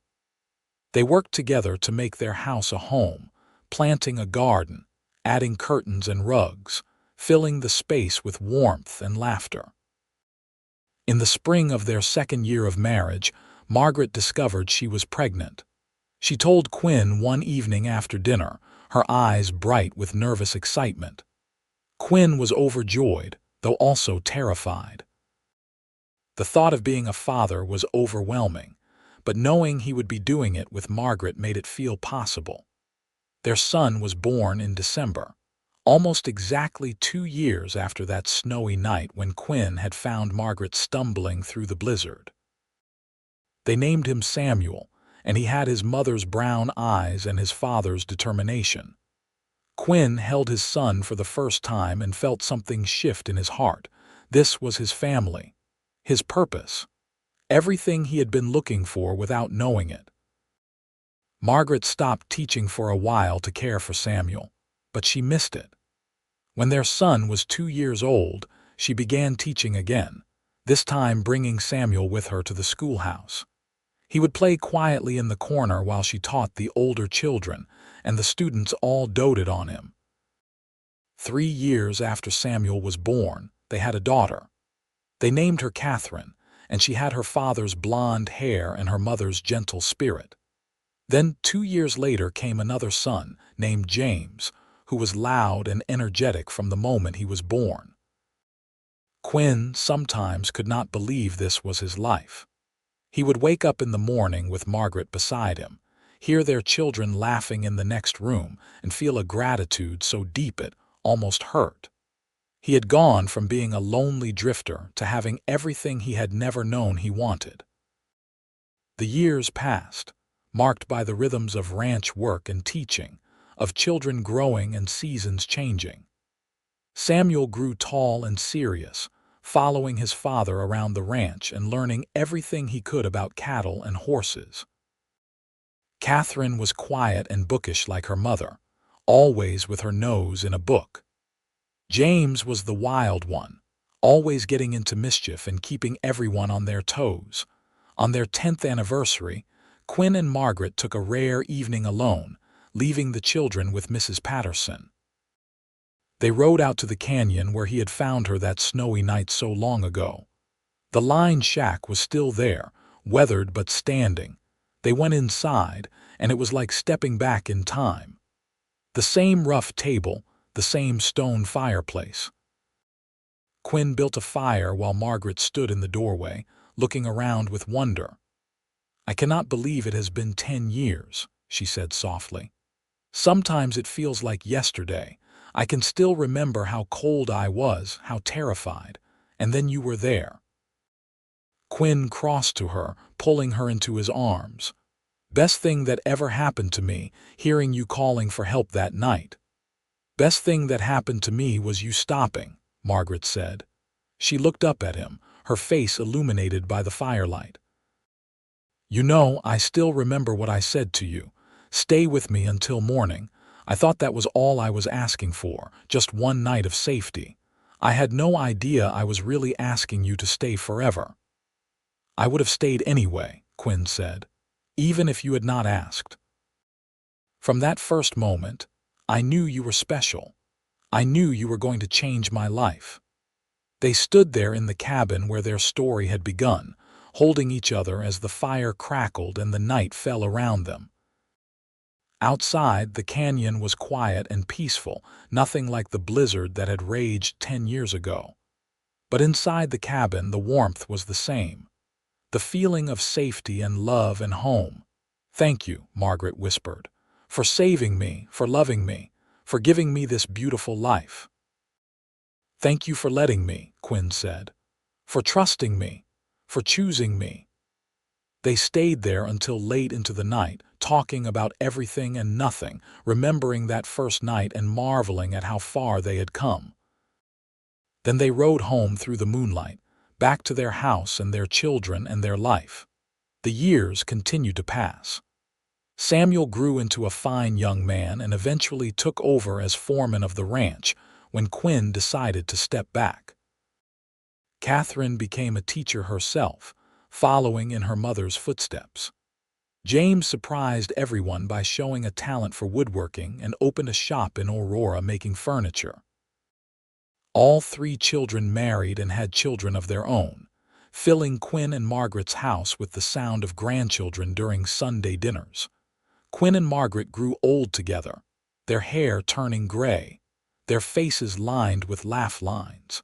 They worked together to make their house a home, planting a garden, adding curtains and rugs, filling the space with warmth and laughter. In the spring of their second year of marriage, Margaret discovered she was pregnant. She told Quinn one evening after dinner, her eyes bright with nervous excitement. Quinn was overjoyed, though also terrified. The thought of being a father was overwhelming, but knowing he would be doing it with Margaret made it feel possible. Their son was born in December, almost exactly 2 years after that snowy night when Quinn had found Margaret stumbling through the blizzard. They named him Samuel, and he had his mother's brown eyes and his father's determination. Quinn held his son for the first time and felt something shift in his heart. This was his family, his purpose, everything he had been looking for without knowing it. Margaret stopped teaching for a while to care for Samuel, but she missed it. When their son was 2 years old, she began teaching again, this time bringing Samuel with her to the schoolhouse. He would play quietly in the corner while she taught the older children, and the students all doted on him. 3 years after Samuel was born, they had a daughter. They named her Catherine, and she had her father's blonde hair and her mother's gentle spirit. Then 2 years later came another son, named James, who was loud and energetic from the moment he was born. Quinn sometimes could not believe this was his life. He would wake up in the morning with Margaret beside him, hear their children laughing in the next room, and feel a gratitude so deep it almost hurt. He had gone from being a lonely drifter to having everything he had never known he wanted. The years passed, marked by the rhythms of ranch work and teaching, of children growing and seasons changing. Samuel grew tall and serious, following his father around the ranch and learning everything he could about cattle and horses. Catherine was quiet and bookish like her mother, always with her nose in a book. James was the wild one, always getting into mischief and keeping everyone on their toes. On their 10th anniversary, Quinn and Margaret took a rare evening alone, leaving the children with Mrs. Patterson. They rode out to the canyon where he had found her that snowy night so long ago. The lined shack was still there, weathered but standing, They went inside, and it was like stepping back in time. The same rough table, the same stone fireplace. Quinn built a fire while Margaret stood in the doorway, looking around with wonder. "I cannot believe it has been 10 years," she said softly. "Sometimes it feels like yesterday. I can still remember how cold I was, how terrified, and then you were there." Quinn crossed to her, pulling her into his arms. "Best thing that ever happened to me, hearing you calling for help that night." "Best thing that happened to me was you stopping," Margaret said. She looked up at him, her face illuminated by the firelight. "You know, I still remember what I said to you. Stay with me until morning. I thought that was all I was asking for, just one night of safety. I had no idea I was really asking you to stay forever." "I would have stayed anyway," Quinn said, "even if you had not asked. From that first moment, I knew you were special. I knew you were going to change my life." They stood there in the cabin where their story had begun, holding each other as the fire crackled and the night fell around them. Outside, the canyon was quiet and peaceful, nothing like the blizzard that had raged 10 years ago. But inside the cabin, the warmth was the same. The feeling of safety and love and home. "Thank you," Margaret whispered, "for saving me, for loving me, for giving me this beautiful life." "Thank you for letting me," Quinn said, "for trusting me, for choosing me." They stayed there until late into the night, talking about everything and nothing, remembering that first night and marveling at how far they had come. Then they rode home through the moonlight, back to their house and their children and their life. The years continued to pass. Samuel grew into a fine young man and eventually took over as foreman of the ranch when Quinn decided to step back. Catherine became a teacher herself, following in her mother's footsteps. James surprised everyone by showing a talent for woodworking and opened a shop in Aurora making furniture. All 3 children married and had children of their own, filling Quinn and Margaret's house with the sound of grandchildren during Sunday dinners. Quinn and Margaret grew old together, their hair turning gray, their faces lined with laugh lines.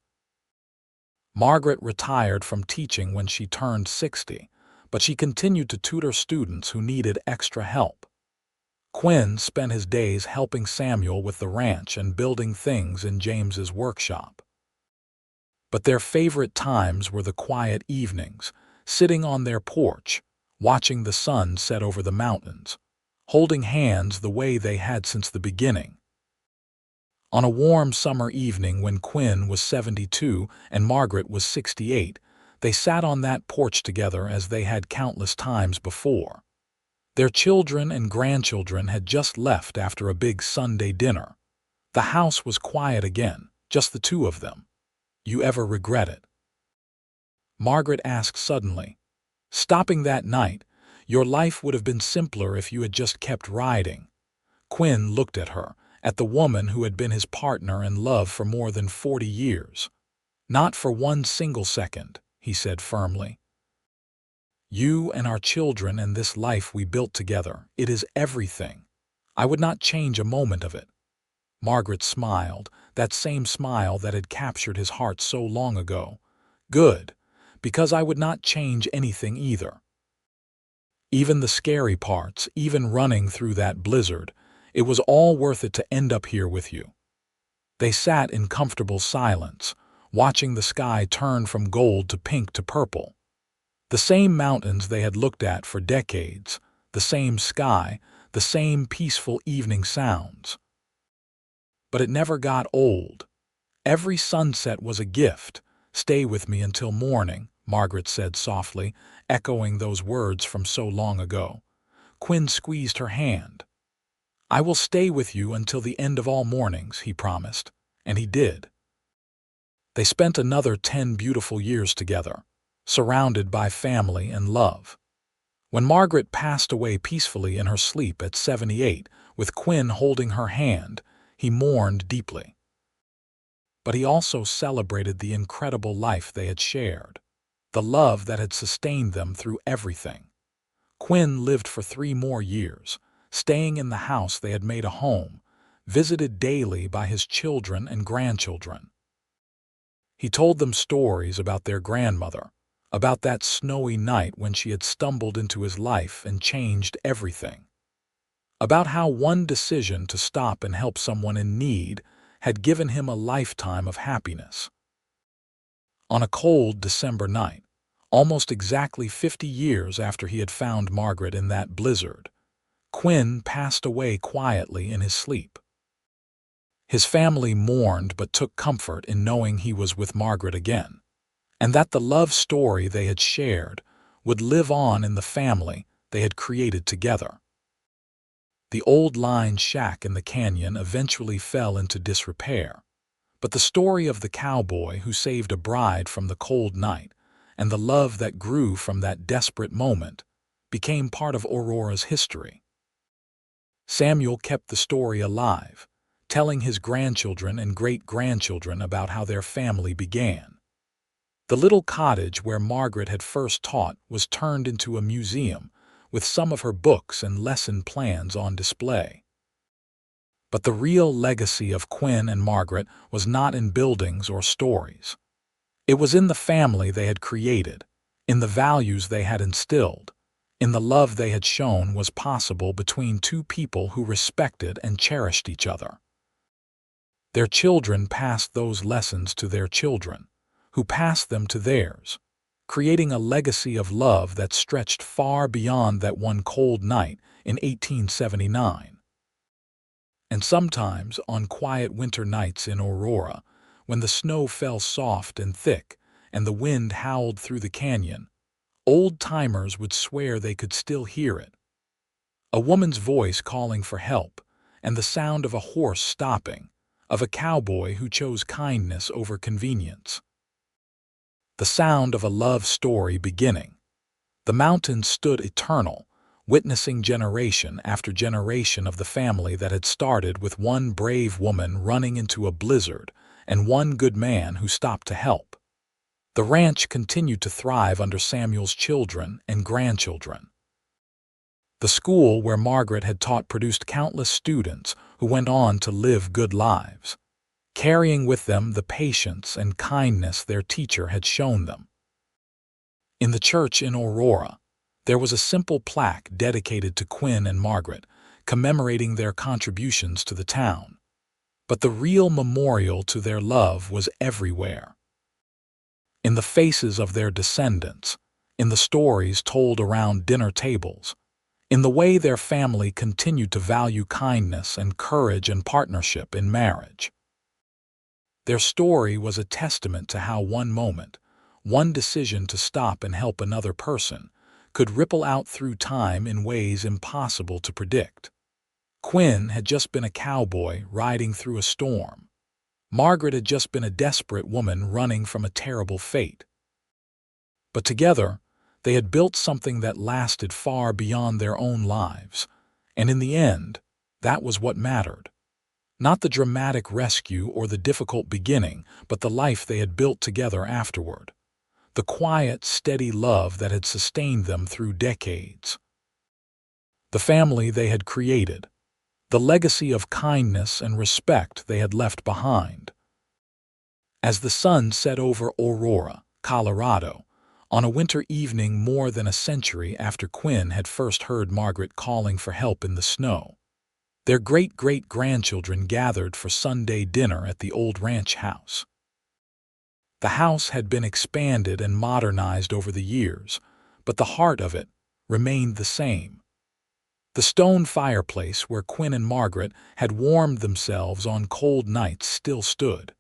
Margaret retired from teaching when she turned 60, but she continued to tutor students who needed extra help. Quinn spent his days helping Samuel with the ranch and building things in James's workshop. But their favorite times were the quiet evenings, sitting on their porch, watching the sun set over the mountains, holding hands the way they had since the beginning. On a warm summer evening when Quinn was 72 and Margaret was 68, they sat on that porch together as they had countless times before. Their children and grandchildren had just left after a big Sunday dinner. The house was quiet again, just the 2 of them. "You ever regret it?" Margaret asked suddenly. "Stopping that night, your life would have been simpler if you had just kept riding." Quinn looked at her, at the woman who had been his partner and love for more than 40 years. "Not for one single second," he said firmly. "You and our children and this life we built together, it is everything. I would not change a moment of it." Margaret smiled, that same smile that had captured his heart so long ago. "Good, because I would not change anything either. Even the scary parts, even running through that blizzard, it was all worth it to end up here with you." They sat in comfortable silence, watching the sky turn from gold to pink to purple. The same mountains they had looked at for decades, the same sky, the same peaceful evening sounds. But it never got old. Every sunset was a gift. "Stay with me until morning," Margaret said softly, echoing those words from so long ago. Quinn squeezed her hand. "I will stay with you until the end of all mornings," he promised, and he did. They spent another 10 beautiful years together, surrounded by family and love. When Margaret passed away peacefully in her sleep at 78, with Quinn holding her hand, he mourned deeply. But he also celebrated the incredible life they had shared, the love that had sustained them through everything. Quinn lived for 3 more years, staying in the house they had made a home, visited daily by his children and grandchildren. He told them stories about their grandmother, about that snowy night when she had stumbled into his life and changed everything, about how one decision to stop and help someone in need had given him a lifetime of happiness. On a cold December night, almost exactly 50 years after he had found Margaret in that blizzard, Quinn passed away quietly in his sleep. His family mourned but took comfort in knowing he was with Margaret again, and that the love story they had shared would live on in the family they had created together. The old line shack in the canyon eventually fell into disrepair, but the story of the cowboy who saved a bride from the cold night and the love that grew from that desperate moment became part of Aurora's history. Samuel kept the story alive, telling his grandchildren and great-grandchildren about how their family began. The little cottage where Margaret had first taught was turned into a museum with some of her books and lesson plans on display. But the real legacy of Quinn and Margaret was not in buildings or stories. It was in the family they had created, in the values they had instilled, in the love they had shown was possible between two people who respected and cherished each other. Their children passed those lessons to their children, who passed them to theirs, creating a legacy of love that stretched far beyond that one cold night in 1879. And sometimes, on quiet winter nights in Aurora, when the snow fell soft and thick and the wind howled through the canyon, old-timers would swear they could still hear it. A woman's voice calling for help, and the sound of a horse stopping, of a cowboy who chose kindness over convenience. The sound of a love story beginning. The mountains stood eternal, witnessing generation after generation of the family that had started with one brave woman running into a blizzard and one good man who stopped to help. The ranch continued to thrive under Samuel's children and grandchildren. The school where Margaret had taught produced countless students who went on to live good lives, carrying with them the patience and kindness their teacher had shown them. In the church in Aurora, there was a simple plaque dedicated to Quinn and Margaret, commemorating their contributions to the town. But the real memorial to their love was everywhere. In the faces of their descendants, in the stories told around dinner tables, in the way their family continued to value kindness and courage and partnership in marriage. Their story was a testament to how one moment, one decision to stop and help another person, could ripple out through time in ways impossible to predict. Quinn had just been a cowboy riding through a storm. Margaret had just been a desperate woman running from a terrible fate. But together, they had built something that lasted far beyond their own lives, and in the end, that was what mattered. Not the dramatic rescue or the difficult beginning, but the life they had built together afterward. The quiet, steady love that had sustained them through decades. The family they had created. The legacy of kindness and respect they had left behind. As the sun set over Aurora, Colorado, on a winter evening more than a century after Quinn had first heard Margaret calling for help in the snow, their great-great-grandchildren gathered for Sunday dinner at the old ranch house. The house had been expanded and modernized over the years, but the heart of it remained the same. The stone fireplace where Quinn and Margaret had warmed themselves on cold nights still stood.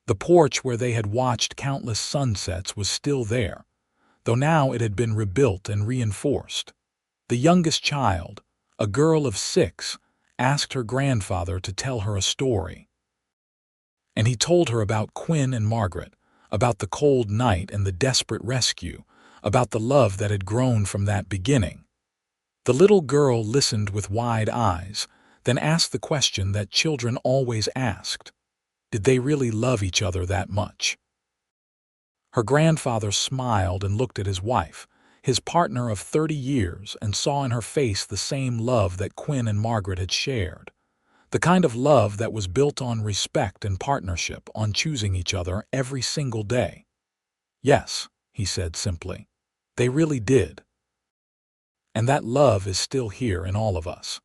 The porch where they had watched countless sunsets was still there, though now it had been rebuilt and reinforced. The youngest child, a girl of 6, asked her grandfather to tell her a story. And he told her about Quinn and Margaret, about the cold night and the desperate rescue, about the love that had grown from that beginning. The little girl listened with wide eyes, then asked the question that children always asked. Did they really love each other that much? Her grandfather smiled and looked at his wife, his partner of 30 years, and saw in her face the same love that Quinn and Margaret had shared. The kind of love that was built on respect and partnership, on choosing each other every single day. Yes, he said simply. They really did. And that love is still here in all of us.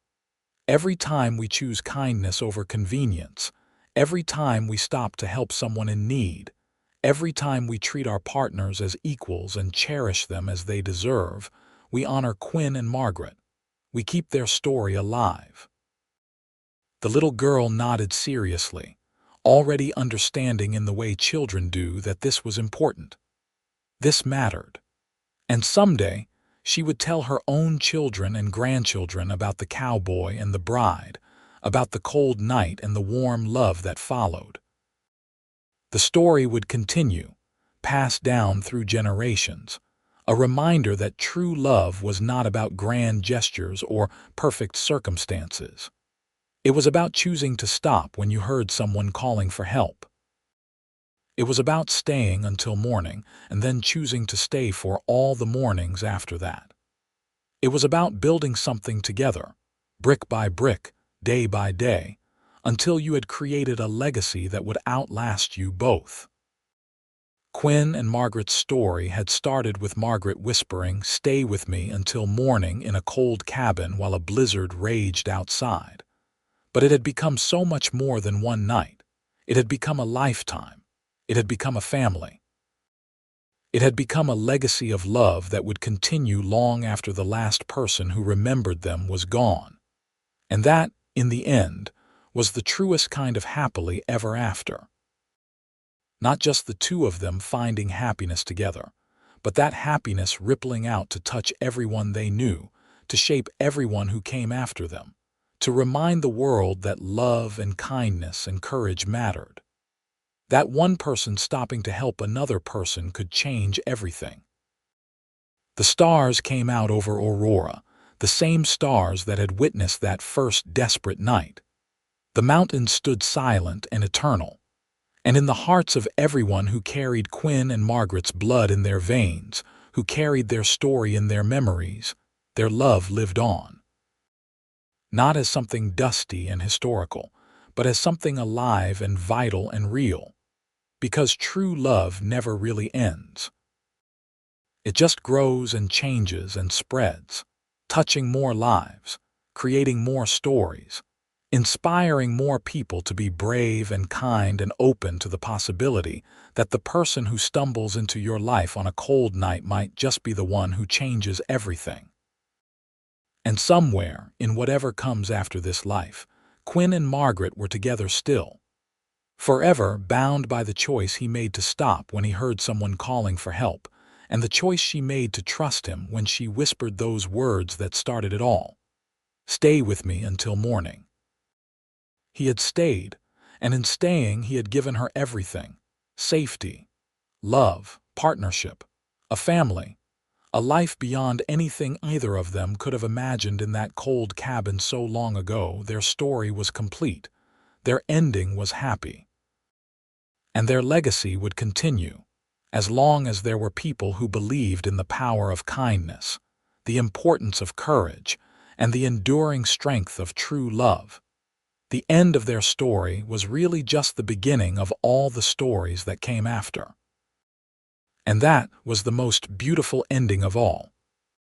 Every time we choose kindness over convenience, every time we stop to help someone in need, every time we treat our partners as equals and cherish them as they deserve, we honor Quinn and Margaret. We keep their story alive. The little girl nodded seriously, already understanding in the way children do that this was important. This mattered. And someday, she would tell her own children and grandchildren about the cowboy and the bride, about the cold night and the warm love that followed. The story would continue, passed down through generations, a reminder that true love was not about grand gestures or perfect circumstances. It was about choosing to stop when you heard someone calling for help. It was about staying until morning and then choosing to stay for all the mornings after that. It was about building something together, brick by brick, day by day, until you had created a legacy that would outlast you both. Quinn and Margaret's story had started with Margaret whispering, "Stay with me until morning," in a cold cabin while a blizzard raged outside. But it had become so much more than one night. It had become a lifetime. It had become a family. It had become a legacy of love that would continue long after the last person who remembered them was gone. And that, in the end, was the truest kind of happily ever after. Not just the two of them finding happiness together, but that happiness rippling out to touch everyone they knew, to shape everyone who came after them, to remind the world that love and kindness and courage mattered. That one person stopping to help another person could change everything. The stars came out over Aurora, the same stars that had witnessed that first desperate night. The mountains stood silent and eternal, and in the hearts of everyone who carried Quinn and Margaret's blood in their veins, who carried their story in their memories, their love lived on. Not as something dusty and historical, but as something alive and vital and real. Because true love never really ends. It just grows and changes and spreads, touching more lives, creating more stories, inspiring more people to be brave and kind and open to the possibility that the person who stumbles into your life on a cold night might just be the one who changes everything. And somewhere, in whatever comes after this life, Quinn and Margaret were together still, forever bound by the choice he made to stop when he heard someone calling for help, and the choice she made to trust him when she whispered those words that started it all. "Stay with me until morning." He had stayed, and in staying he had given her everything: safety, love, partnership, a family, a life beyond anything either of them could have imagined in that cold cabin so long ago. Their story was complete. Their ending was happy. And their legacy would continue, as long as there were people who believed in the power of kindness, the importance of courage, and the enduring strength of true love. The end of their story was really just the beginning of all the stories that came after. And that was the most beautiful ending of all.